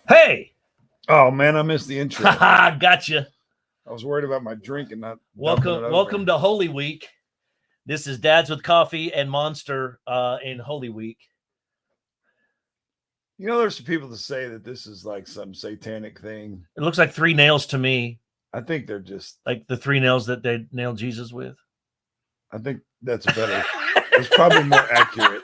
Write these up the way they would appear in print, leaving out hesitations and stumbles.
Hey, Oh man, I missed the intro. gotcha. I was worried about my drink and not dumping it over. Welcome to Holy Week. This is Dads with Coffee and Monster in Holy Week. You know, there's some people that say that this is like some satanic thing. It looks like 3 nails to me, I think they're just. like the 3 nails that they nailed Jesus with. I think that's better. It's probably more accurate.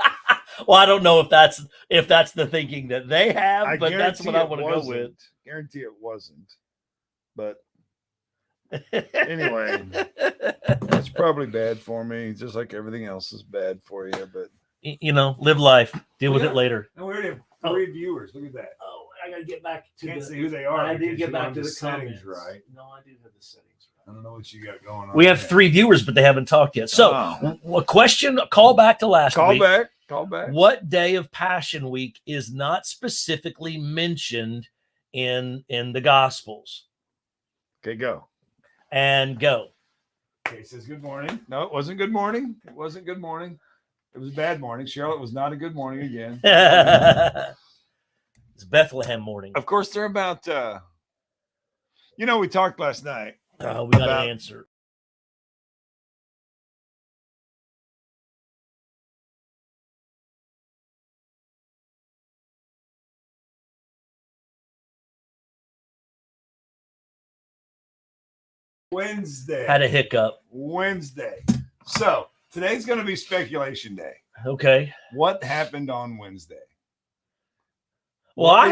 Well, I don't know if that's the thinking that they have, but that's what I want to go with. Guarantee it wasn't. But anyway, it's probably bad for me, just like everything else is bad for you. But you know, live life, deal with it later. And we already have 3 viewers. Look at that. Oh, I gotta get back to Can't see who they are. I did because get you back don't to have the settings comments. right. No, I do have the settings right. I don't know what you got going on. We have there. 3 viewers, but they haven't talked yet. So, a question, a call back to last week. Call back. What day of Passion Week is not specifically mentioned in the Gospels? Okay, go. And go. Okay, says good morning. No, it wasn't good morning. It wasn't good morning. It was bad morning. Charlotte was not a good morning again. It's Bethlehem morning. Of course, they're about, we talked last night. We got an answer. Wednesday. Had a hiccup. Wednesday. So today's going to be speculation day. Okay. What happened on Wednesday? Well, I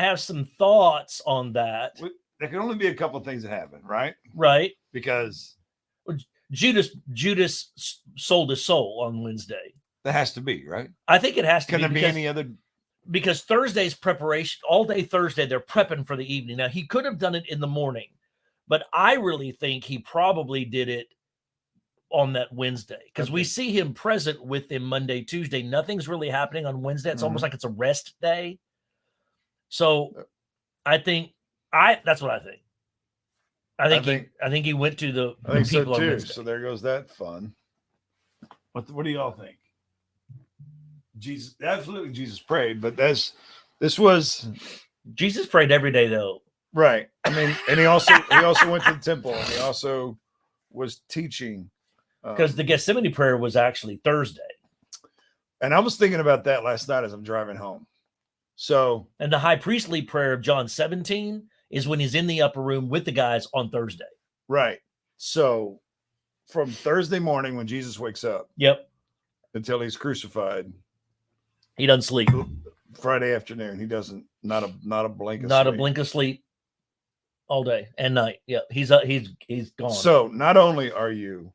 have some thoughts on that. There can only be a couple of things that happened, right? Right. Because Judas sold his soul on Wednesday. That has to be, right? I think it has to be. Can there be any other? Because Thursday's preparation, all day Thursday, they're prepping for the evening. Now, he could have done it in the morning, but I really think he probably did it on that Wednesday because we see him present with him Monday, Tuesday. Nothing's really happening on Wednesday. It's almost like it's a rest day. So that's what I think. I think he went to the people on Wednesday. So there goes that fun. What do y'all think? Jesus, absolutely Jesus prayed, but this was Jesus prayed every day though. Right. I mean, and he also went to the temple and he also was teaching. Because the Gethsemane prayer was actually Thursday. And I was thinking about that last night as I'm driving home. And the high priestly prayer of John 17 is when he's in the upper room with the guys on Thursday. Right. So from Thursday morning when Jesus wakes up. Yep. Until he's crucified. He doesn't sleep. Friday afternoon. He doesn't, not a blink of sleep. Not a blink of sleep all day and night. Yeah. He's gone. So not only are you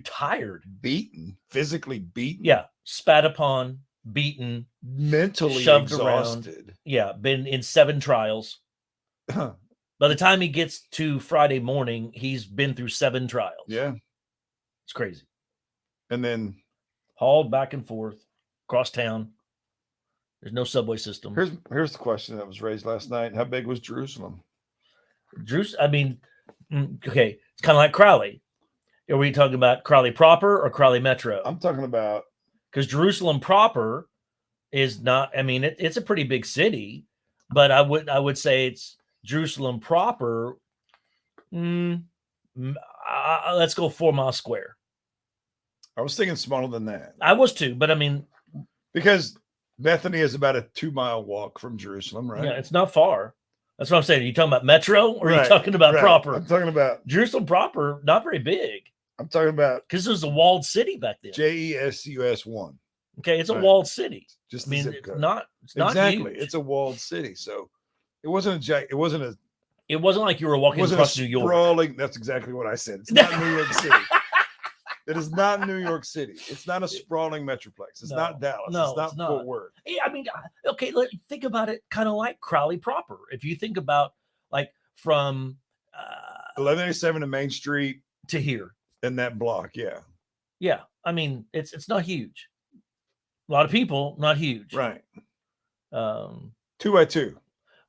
tired, beaten, physically beaten. Yeah. Spat upon, beaten, mentally shoved exhausted. Around. Yeah. Been in 7 trials. By the time he gets to Friday morning, he's been through 7 trials. Yeah. It's crazy. And then hauled back and forth across town. There's no subway system. Here's the question that was raised last night. How big was Jerusalem? I mean, okay. It's kind of like Crowley. Are we talking about Crowley proper or Crowley Metro? I'm talking about because Jerusalem proper is not. I mean, it's a pretty big city, but I would say it's Jerusalem proper. Let's go 4 miles square. I was thinking smaller than that. I was too, but I mean, because Bethany is about a 2-mile walk from Jerusalem, right? Yeah, it's not far. That's what I'm saying. Are you talking about Metro or are you talking about proper? I'm talking about Jerusalem proper, not very big. I'm talking about because it was a walled city back then. JESUS 1. Okay, it's a walled city. Just I mean, zip code. It's not exactly. Huge. It's a walled city, so it wasn't like you were walking across New York. Sprawling. That's exactly what I said. It's not New York City. It is not New York City. It's not a sprawling metroplex. It's not Dallas. No, it's not Fort Worth. Yeah, I mean, okay, think about it kind of like Crowley proper. If you think about like from 1187 to Main Street to here in that block, yeah. Yeah, I mean, it's not huge. A lot of people, not huge. Right. 2 by 2.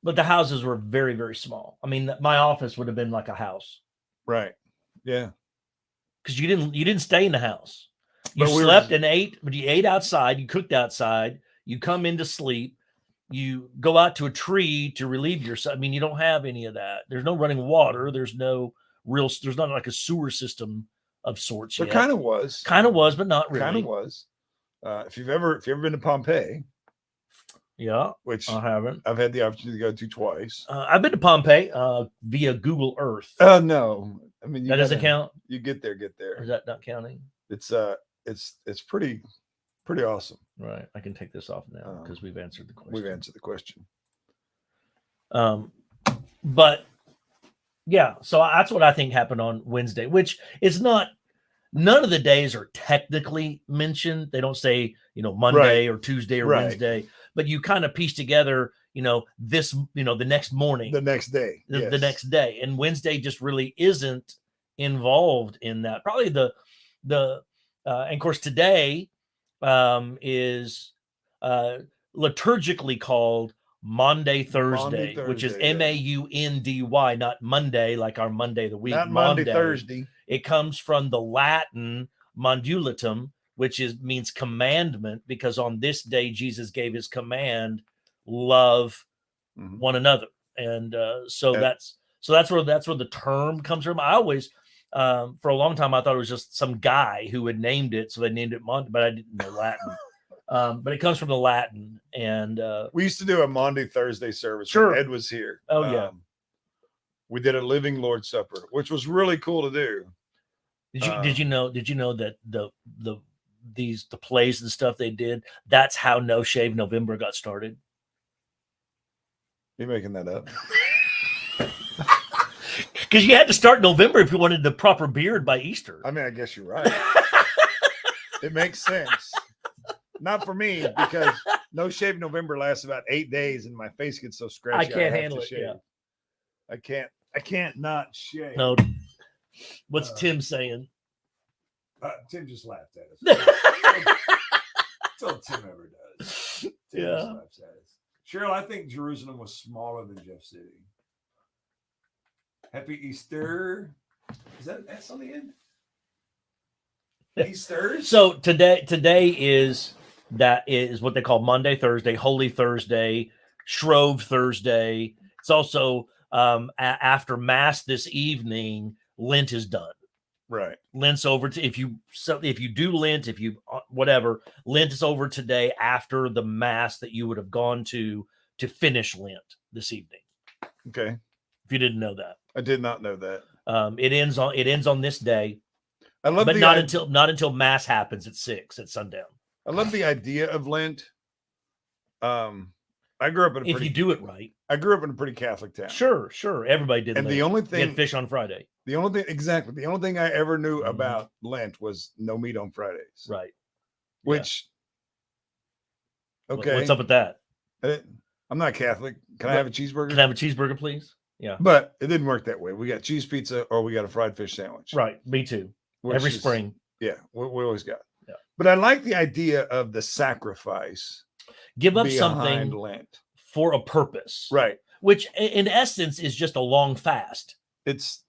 But the houses were very, very small. I mean, my office would have been like a house. Right. Yeah. Because you didn't stay in the house. You slept and ate, but you ate outside. You cooked outside. You come in to sleep. you go out to a tree to relieve yourself. I mean, you don't have any of that. There's no running water. There's not like a sewer system of sorts There yet. kind of was. Kind of was, but not really. Kind of was. If you've ever been to Pompeii, Yeah, which I haven't. I've had the opportunity to go to twice. I've been to Pompeii via Google Earth. No, I mean That doesn't count. You get there. Or is that not counting? It's pretty awesome. Right. I can take this off now because we've answered the question. We've answered the question. But yeah, so that's what I think happened on Wednesday, which is not. None of the days are technically mentioned. They don't say, Monday or Tuesday or Wednesday, but you kind of piece together, the next morning, the next day, the next day, and Wednesday just really isn't involved in that. Probably and of course today is liturgically called Maundy Thursday, which is Maundy, not Monday, like our Monday of the week. Not Maundy Thursday. It comes from the Latin mandulatum, which means commandment, because on this day Jesus gave his command, love one another, and so that's where the term comes from. I always, for a long time, I thought it was just some guy who had named it, so they named it Maundy, but I didn't know Latin. But it comes from the Latin, and we used to do a Maundy Thursday service. Sure, when Ed was here. Oh yeah, we did a living Lord's Supper, which was really cool to do. Did you know that the plays and stuff they did? That's how No Shave November got started. You're making that up. Because you had to start November if you wanted the proper beard by Easter. I mean, I guess you're right. It makes sense. Not for me, because No Shave November lasts about 8 days, and my face gets so scratchy. I can't handle it. Shave. Yeah. I can't not shave. No. What's Tim saying? Tim just laughed at us. That's all Tim ever does. Tim just laughs at us. Cheryl, I think Jerusalem was smaller than Jeff City. Happy Easter. Is that S on the end? Easter. So today is what they call Maundy Thursday, Holy Thursday, Shrove Thursday. It's also after Mass this evening, Lent is done. Right. Lent's over to if you do Lent, Lent is over today after the Mass that you would have gone to finish Lent this evening. Okay. If you didn't know that. I did not know that. It ends on this day. I love but not until Mass happens at 6 at sundown. I love the idea of Lent. I grew up in you do it right. I grew up in a pretty Catholic town. Sure. Everybody did. And Lent. the only thing, you had fish on Friday. The only thing I ever knew about Lent was no meat on Fridays. Right. Which, okay. What's up with that? I'm not Catholic. Can I have a cheeseburger? Can I have a cheeseburger, please? Yeah. But it didn't work that way. We got cheese pizza or we got a fried fish sandwich. Right. Me too. Every spring. Yeah. We always got. Yeah. But I like the idea of the sacrifice. Give up something Lent for a purpose. Right. Which in essence is just a long fast. It's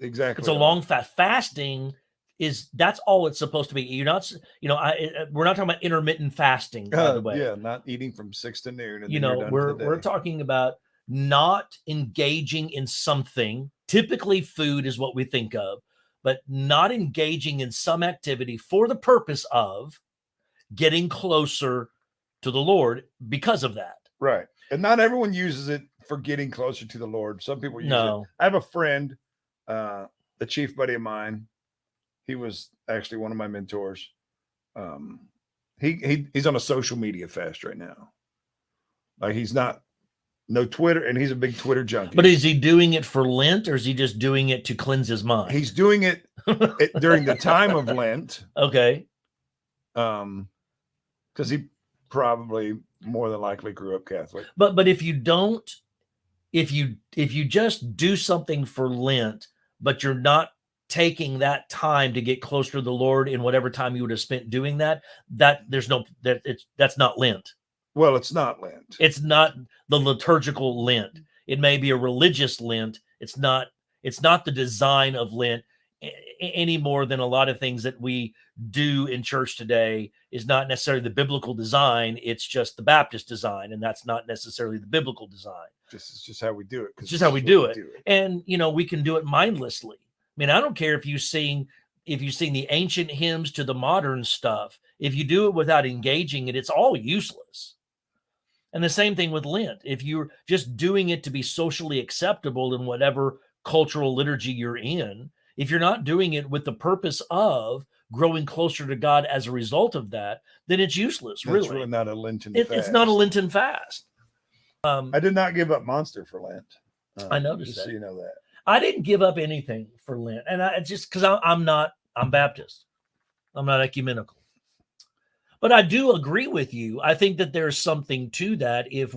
exactly. It's a long fast. Fasting that's all it's supposed to be. You're not, we're not talking about intermittent fasting, by the way. Yeah, not eating from 6 to noon. And we're talking about not engaging in something. Typically, food is what we think of, but not engaging in some activity for the purpose of getting closer to the Lord because of that. Right. And not everyone uses it for getting closer to the Lord. Some people use it. I have a friend, a chief buddy of mine. He was actually one of my mentors. He's on a social media fast right now. Like no Twitter, and he's a big Twitter junkie. But is he doing it for Lent, or is he just doing it to cleanse his mind? He's doing it during the time of Lent. Okay. Because he probably more than likely grew up Catholic. But if you don't, if you just do something for Lent, but you're not taking that time to get closer to the Lord in whatever time you would have spent doing that's not Lent. Well, it's not Lent. It's not the liturgical Lent. It may be a religious Lent. It's not the design of Lent. any more than a lot of things that we do in church today is not necessarily the biblical design. It's just the Baptist design, and that's not necessarily the biblical design. This is just how we do it. It's just how we do it. And we can do it mindlessly. I mean, I don't care if you sing the ancient hymns to the modern stuff. If you do it without engaging it, it's all useless. And the same thing with Lent. If you're just doing it to be socially acceptable in whatever cultural liturgy you're in, if you're not doing it with the purpose of growing closer to God as a result of that, then it's useless. It's really not a Lenten fast. It's not a Lenten fast. I did not give up Monster for Lent. I noticed that. So you know that. I didn't give up anything for Lent. And it's just because I'm Baptist. I'm not ecumenical. But I do agree with you. I think that there's something to that if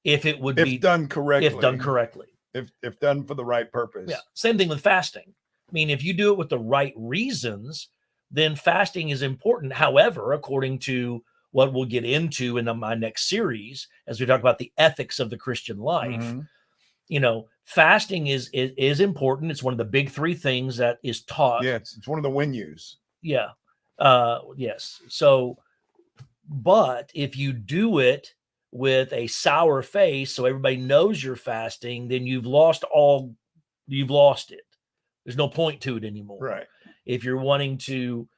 it would be done correctly. If done correctly. If done for the right purpose. Yeah. Same thing with fasting. I mean, if you do it with the right reasons, then fasting is important. However, according to what we'll get into in my next series, as we talk about the ethics of the Christian life, fasting is important. It's one of the big three things that is taught. Yeah, it's one of the venues. Yeah. Yes. So, but if you do it with a sour face, so everybody knows you're fasting, then you've lost it. There's no point to it anymore. Right. If you're wanting to,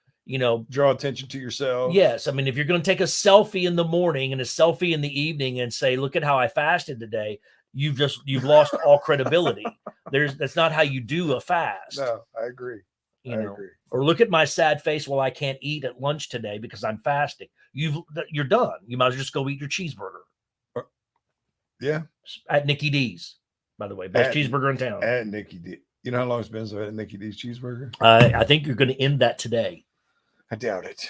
draw attention to yourself. Yes. I mean, if you're going to take a selfie in the morning and a selfie in the evening and say, look at how I fasted today, you've lost all credibility. That's not how you do a fast. No, I agree. I agree. Or look at my sad face while I can't eat at lunch today because I'm fasting. You're done. You might as well just go eat your cheeseburger. Yeah. At Nikki D's, by the way, best cheeseburger in town. At Nikki D. You know how long it's been since I had a Nikki D's cheeseburger? I think you're going to end that today. I doubt it.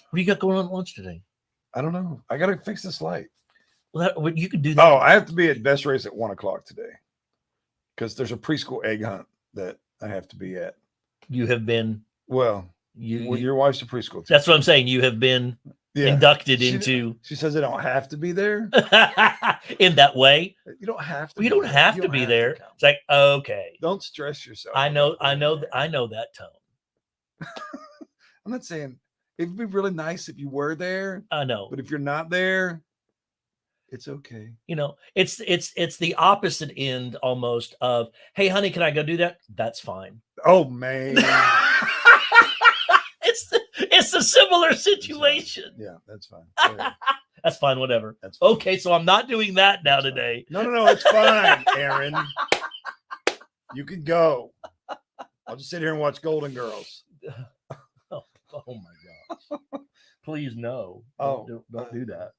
What do you got going on at lunch today? I don't know. I got to fix this light. Well, you could do that. Oh, I have to be at Best Race at 1:00 today because there's a preschool egg hunt that I have to be at. You have been. Well, your wife's a preschool teacher. That's what I'm saying. You have been inducted into. She says I don't have to be there in that way. You don't have to. You don't have to be there. It's like, okay. Don't stress yourself. I know that tone. I'm not saying it'd be really nice if you were there. I know, but if you're not there, it's okay. It's the opposite end almost of, hey, honey, can I go do that? That's fine. Oh man. It's a similar situation. Yeah, that's fine. Yeah. That's fine, whatever. That's fine. Okay, so I'm not doing that now today. No, it's fine, Aaron. You can go. I'll just sit here and watch Golden Girls. Oh my gosh. Please no. Don't do that.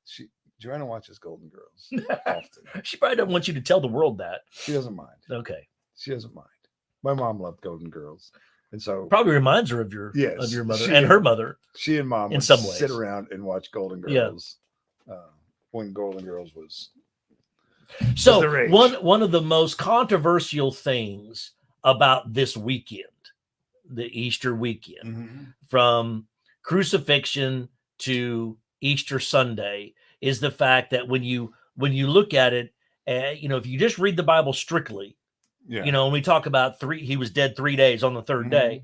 Joanna watches Golden Girls often. She probably doesn't want you to tell the world that. She doesn't mind. Okay. She doesn't mind. My mom loved Golden Girls. And so probably reminds her of your mother and her mother. She and mom in some ways sit around and watch Golden Girls when Golden Girls was. So one of the most controversial things about this weekend, the Easter weekend, from crucifixion to Easter Sunday, is the fact that when you look at it, if you just read the Bible strictly, when we talk about he was dead 3 days on the third day,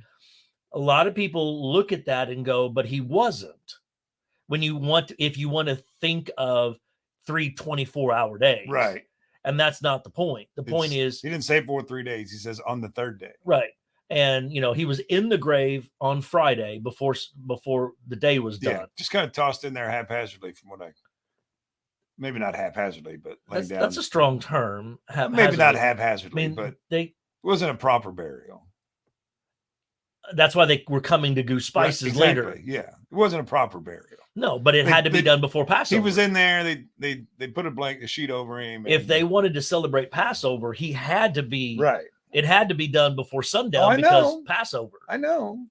a lot of people look at that and go, but he wasn't. If you want to think of 3 24-hour days, right? And that's not the point. The point is he didn't say for 3 days. He says on the third day, right? And he was in the grave on Friday before the day was done. Yeah, just kind of tossed in there haphazardly, from what maybe not haphazardly, but that's a strong term. Maybe not haphazardly, but it wasn't a proper burial. That's why they were coming to Goose Spices later. Yeah, it wasn't a proper burial. No, but it had to be done before Passover. He was in there. They put a sheet over him. If they wanted to celebrate Passover, he had to be right. It had to be done before sundown because Passover. I know.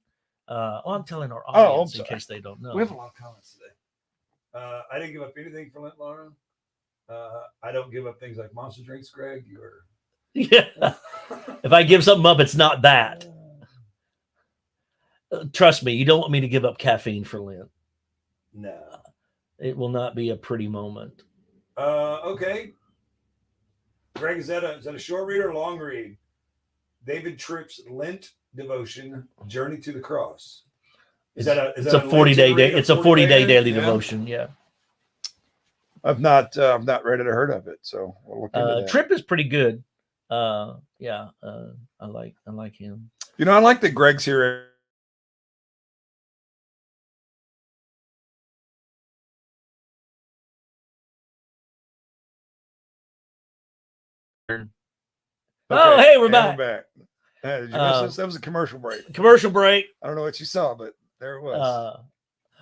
I'm telling our audience in case they don't know. We have a lot of comments today. I didn't give up anything for Lent, Laura. I don't give up things like monster drinks, Greg. Yeah. If I give something up, it's not that. Trust me, you don't want me to give up caffeine for Lent. No. It will not be a pretty moment. Okay. Greg, is that a short read or a long read? David Tripp's Lent devotion, Journey to the Cross. Is that a? It's a 40-day day. It's a 40-day daily devotion. Yeah. I've not read it or heard of it, so we'll look into that. Tripp is pretty good. Yeah. I like him. You know, I like that Greg's here. Okay. Oh, hey, we're back. Hey, did you miss this? That was a commercial break. Commercial break. I don't know what you saw, but there it was.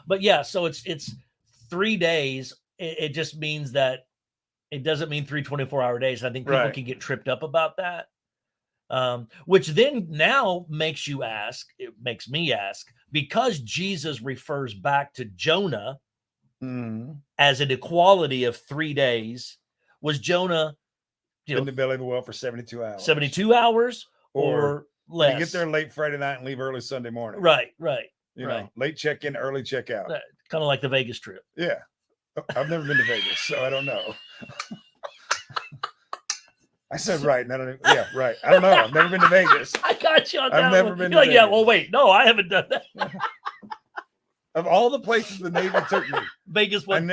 But yeah, so it's 3 days. It just means that it doesn't mean 3 24-hour days. I think people can get tripped up about that. Which then now makes you ask, it makes me ask, because Jesus refers back to Jonah as an equality of 3 days, was Jonah in the belly of the whale for 72 hours? 72 hours or less? You get there late Friday night and leave early Sunday morning. Right. You know, late check-in, early check-out. Kind of like the Vegas trip. Yeah. I've never been to Vegas, so I don't know. I said right. And I don't even, right. I don't know. I've never been to Vegas. I got you on that. I've never been to Vegas. Yeah, well, wait. No, I haven't done that. Of all the places the Navy took me. Vegas was,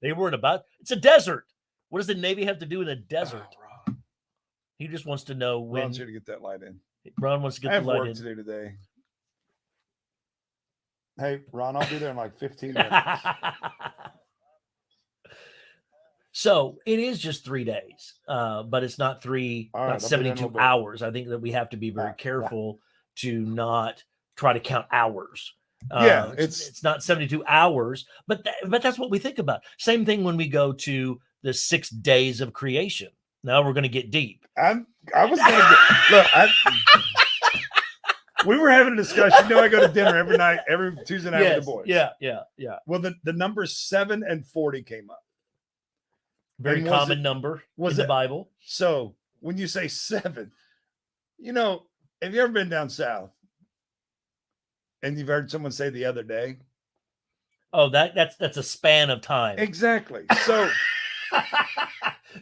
they weren't about. It's a desert. What does the Navy have to do in a desert? Oh, he just wants to know when. Ron's here to get that light in. Ron wants to get the light in. I have work to do today. Hey, Ron, I'll be there in like 15 minutes. So it is just 3 days, but it's not not 72 hours. I think that we have to be very careful to not try to count hours. It's not 72 hours, but that's what we think about. Same thing when we go to the 6 days of creation. Now we're going to get deep. I was going to look. We were having a discussion. You know, I go to dinner every night, every Tuesday night with the boys. Yeah. Well, the numbers 7 and 40 came up. Very common number in the Bible. So when you say 7, you know, have you ever been down south and you've heard someone say the other day? Oh, that's a span of time. Exactly. So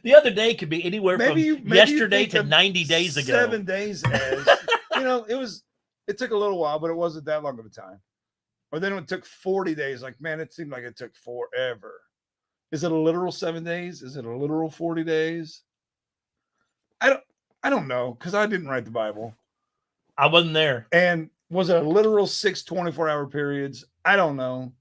the other day could be anywhere from yesterday to 90 days ago. 7 days as, you know, it took a little while, but it wasn't that long of a time. Or then it took 40 days. Like, man, it seemed like it took forever. Is it a literal 7 days? Is it a literal 40 days? I don't know, because I didn't write the Bible. I wasn't there. And was it a literal 6 24-hour periods? I don't know.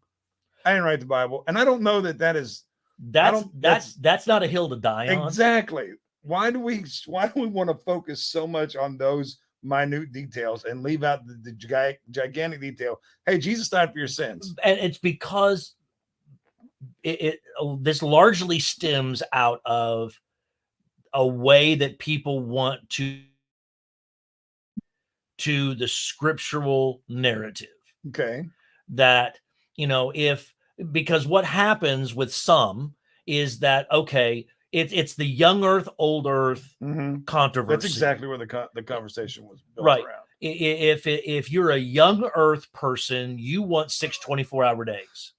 I didn't write the Bible. And I don't know that is that's not a hill to die on. Exactly. Why do we want to focus so much on those minute details and leave out the gigantic detail? Hey, Jesus died for your sins. And it's because this largely stems out of a way that people want to the scriptural narrative. Okay. That, you know, because what happens with some is that, okay, it's the young earth, old earth controversy. That's exactly where the conversation was built around. If you're a young earth person, you want 6 24-hour days.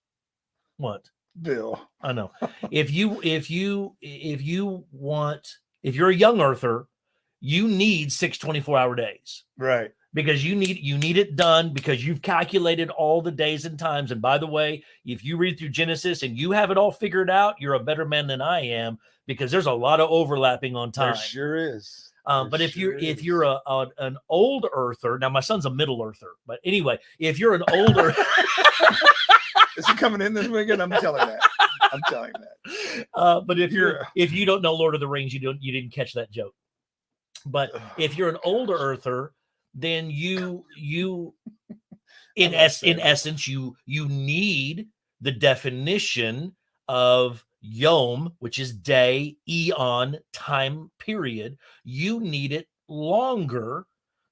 What? Bill, I know. If you're a young earther, you need 6 24-hour days. Right. Because you need it done, because you've calculated all the days and times. And by the way, if you read through Genesis and you have it all figured out, you're a better man than I am, because there's a lot of overlapping on time. There sure is. But if you're an old earther, now my son's a middle earther, but anyway, if you're an older is he coming in this weekend? I'm telling that. But if you don't know Lord of the Rings, you didn't catch that joke. But if you're an older earther, then you in essence you need the definition of yom, which is day, eon, time period. You need it longer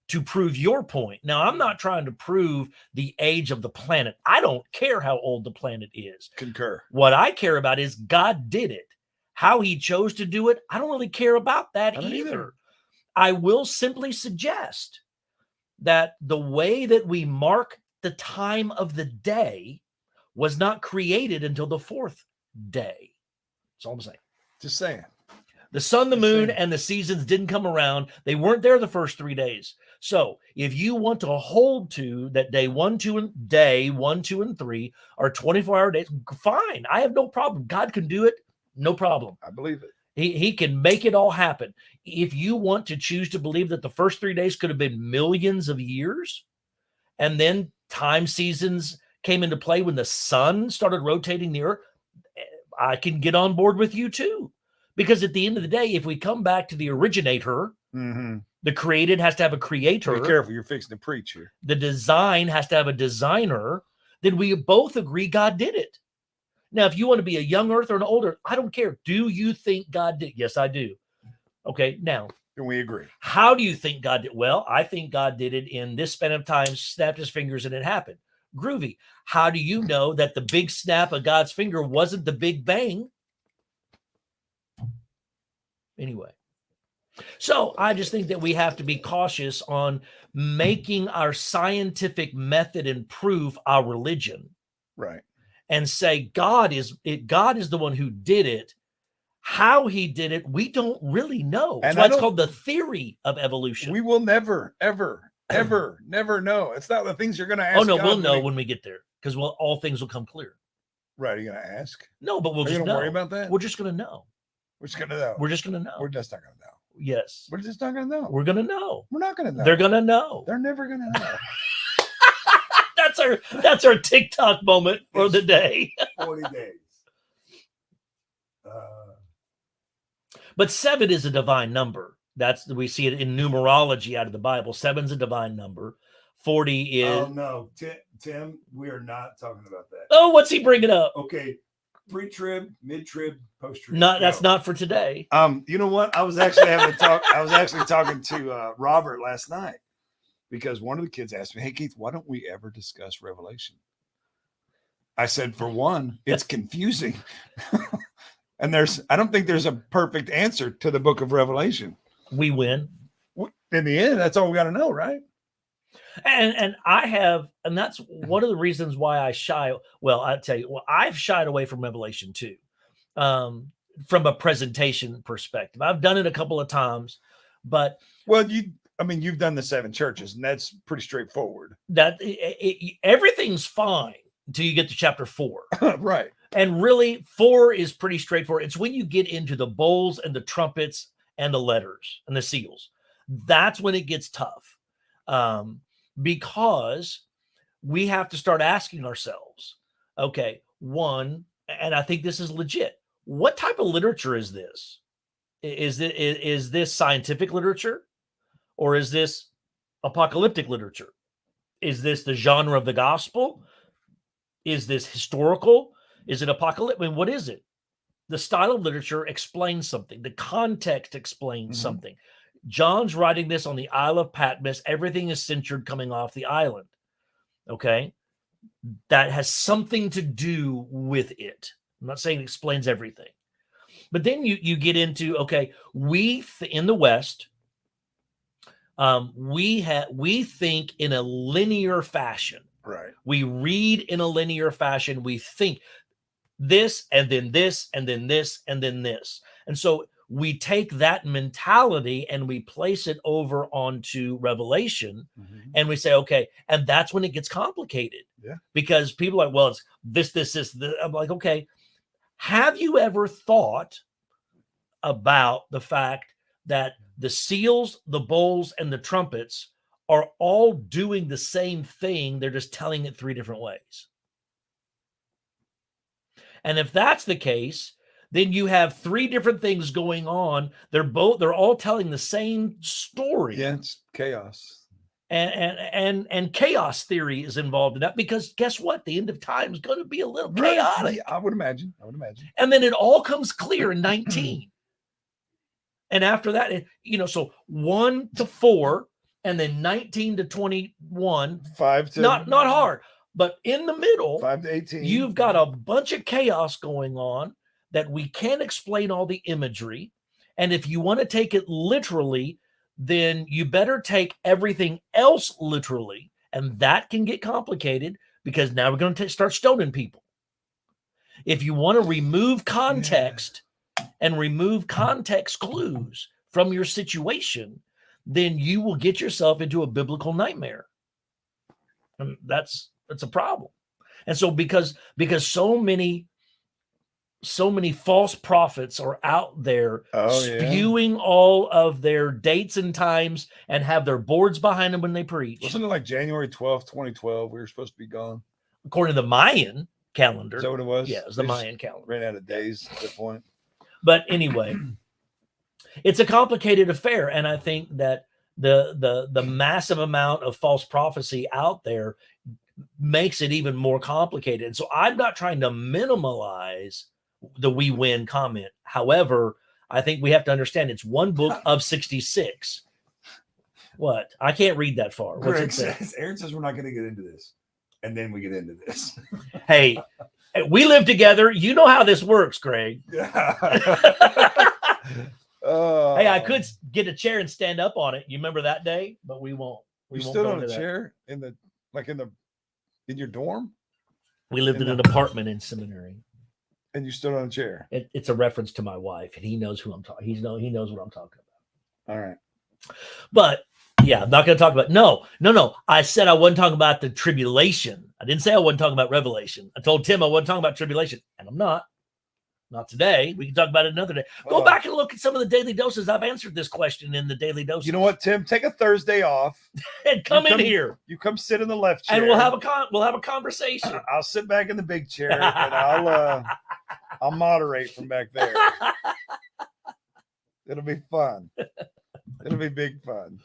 to prove your point. Now, I'm not trying to prove the age of the planet. I don't care how old the planet is. Concur. What I care about is God did it. How he chose to do it, I don't really care about that either. I will simply suggest that the way that we mark the time of the day was not created until the 4th day. That's all I'm saying. Just saying. The sun, the That's moon, same. and the seasons didn't come around. They weren't there the first 3 days. So if you want to hold to that day 1, 2, and 3 are 24-hour days, fine. I have no problem. God can do it. No problem. I believe it. He can make it all happen. If you want to choose to believe that the first 3 days could have been millions of years, and then time seasons came into play when the sun started rotating the earth, I can get on board with you too. Because at the end of the day, if we come back to the originator, the created has to have a creator. Be careful, you're fixing to preach here. The design has to have a designer. Then we both agree God did it. Now, if you want to be a young earth or an older, I don't care. Do you think God did? Yes, I do. Okay, now. And we agree. How do you think God did? Well, I think God did it in this span of time, snapped his fingers and it happened. Groovy. How do you know that the big snap of God's finger wasn't the Big Bang? Anyway. So I just think that we have to be cautious on making our scientific method and proof our religion. Right. And say God is the one who did it. How he did it, we don't really know. That's why it's called the theory of evolution. We will never, ever, ever, never know. It's not the things you're going to ask. Oh no, we'll know when we get there because all things will come clear. Right? Are you going to ask? No, but we'll Are just you know. gonna worry about that? We're just going to know. We're just going to know. We're just going to know. We're just not going to know. Yes. We're just not going to know. We're going to know. We're not going to know. They're going to know. They're never going to know. That's our TikTok moment for the day. 40 days. But 7 is a divine number. We see it in numerology out of the Bible. 7's a divine number. 40 is. Oh no, Tim, we are not talking about that. Oh, what's he bringing up? Okay, pre-trib, mid-trib, post-trib. That's not for today. You know what? I was actually having a talk. I was actually talking to Robert last night because one of the kids asked me, "Hey Keith, why don't we ever discuss Revelation?" I said, for one, it's confusing. And I don't think there's a perfect answer to the book of Revelation. We win. In the end, that's all we got to know, right? And that's one of the reasons why I shy. Well, I'll tell you, I've shied away from Revelation too, from a presentation perspective. I've done it a couple of times, but you've done the 7 churches, and that's pretty straightforward. That everything's fine until you get to chapter 4, right? And really, 4 is pretty straightforward. It's when you get into the bowls and the trumpets and the letters and the seals. That's when it gets tough. Because we have to start asking ourselves, okay, one, and I think this is legit. What type of literature is this? Is this scientific literature, or is this apocalyptic literature? Is this the genre of the gospel? Is this historical? Is it apocalyptic? I mean, what is it? The style of literature explains something. The context explains something. John's writing this on the Isle of Patmos. Everything is censored coming off the island. Okay. That has something to do with it. I'm not saying it explains everything. But then you get into, okay, in the West, we think in a linear fashion. Right. We read in a linear fashion. We think this, and then this, and then this, and then this. And so we take that mentality and we place it over onto Revelation, and we say, okay, and that's when it gets complicated. Yeah. Because people are like, well, it's this. I'm like, okay, have you ever thought about the fact that the seals, the bowls, and the trumpets are all doing the same thing? They're just telling it 3 different ways. And if that's the case, then you have 3 different things going on. They're all telling the same story. Yeah, it's chaos. And chaos theory is involved in that, because guess what? The end of time is going to be a little chaotic. Yeah, I would imagine. And then it all comes clear in 19. And after that, so 1 to 4, and then 19 to 21. 5 to not hard. But in the middle, 5 to 18, you've got a bunch of chaos going on that we can't explain all the imagery. And if you want to take it literally, then you better take everything else literally. And that can get complicated, because now we're going to start stoning people. If you want to remove context and remove context clues from your situation, then you will get yourself into a biblical nightmare. And that's a problem. And so because so many false prophets are out there spewing all of their dates and times and have their boards behind them when they preach. Wasn't it like January 12th, 2012? We were supposed to be gone. According to the Mayan calendar. Is that what it was? Yeah, it was the Mayan calendar. Ran out of days at that point. But anyway, it's a complicated affair. And I think that the massive amount of false prophecy out there makes it even more complicated. And so I'm not trying to minimalize the "we win" comment. However, I think we have to understand it's one book of 66. What? I can't read that far. What's it say? Aaron says we're not going to get into this. And then we get into this. Hey, we live together. You know how this works, Greg. Hey, Hey, I could get a chair and stand up on it. You remember that day? But we won't. We You won't stood go on a into that. chair in your dorm, We lived in an apartment in seminary. and you stood on a chair. It's a reference to my wife, and he knows who I'm talking. He knows what I'm talking about. All right. But yeah, I'm not going to talk about. No. I said I wasn't talking about the tribulation. I didn't say I wasn't talking about Revelation. I told Tim I wasn't talking about tribulation, and I'm not. Not today. We can talk about it another day. Go back and look at some of the daily doses. I've answered this question in the daily doses. You know what, Tim? Take a Thursday off. And come in here, You come sit in the left chair, and we'll have a conversation. I'll sit back in the big chair, and I'll moderate from back there. It'll be fun. It'll be big fun.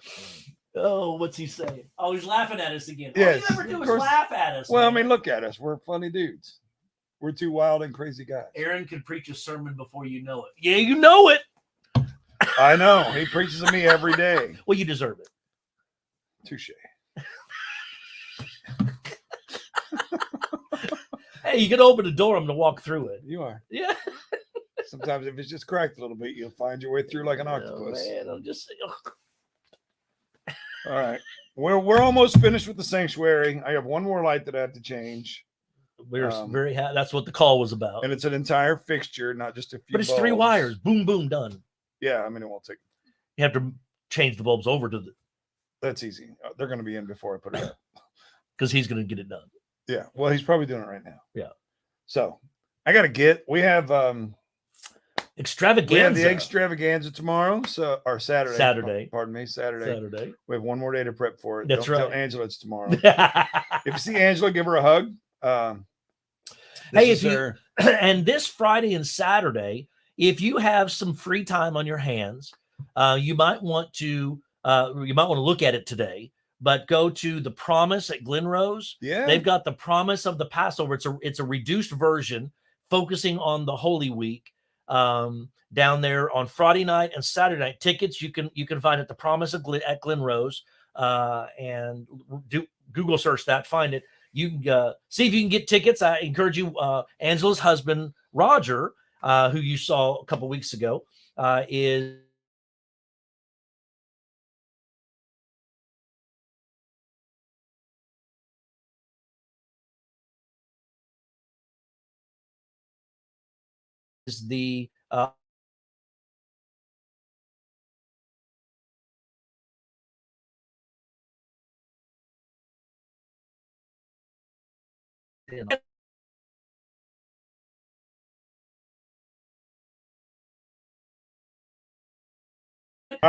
Oh, what's he saying? Oh, he's laughing at us again. Yes, All you ever do of is course. laugh at us. Well, I man. mean, look at us. We're funny dudes. We're two wild and crazy guys. Aaron can preach a sermon before you know it. Yeah, you know it. I know. He preaches to me every day. Well, you deserve it. Touche. Hey, you can open the door. I'm going to walk through it. You are. Yeah. Sometimes if it's just cracked a little bit, you'll find your way through like an Oh, octopus. man, I'm just. All right. We're almost finished with the sanctuary. I have one more light that I have to change. We're very happy. That's what the call was about. And it's an entire fixture, not just a few But it's 3 bulbs. wires. Boom, boom, done. Yeah, I mean, it won't take. You have to change the bulbs over to the That's easy. They're going to be in before I put it up. because he's going to get it done. Yeah. Well, he's probably doing it right now. Yeah. So I got to get. We have Extravaganza. the extravaganza tomorrow. So or Saturday. Saturday. Pardon me. Saturday. Saturday. We have one more day to prep for it. That's Don't tell right. Angela it's tomorrow. If you see Angela, give her a hug. Hey, This if is you her- and this Friday and Saturday, if you have some free time on your hands, you might want to look at it today. But go to the Promise at Glen Rose. yeah. They've got the Promise of the Passover. It's a reduced version focusing on the Holy Week down there on Friday night and Saturday night. Tickets you can find at the Promise at Glen Rose and do Google search that, find it. You can see if you can get tickets. I encourage you. Angela's husband, Roger, who you saw a couple weeks ago, is the All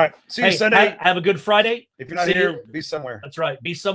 right. See you hey, Sunday. have a good Friday. If you're not see you. here, be somewhere. That's right. Be somewhere.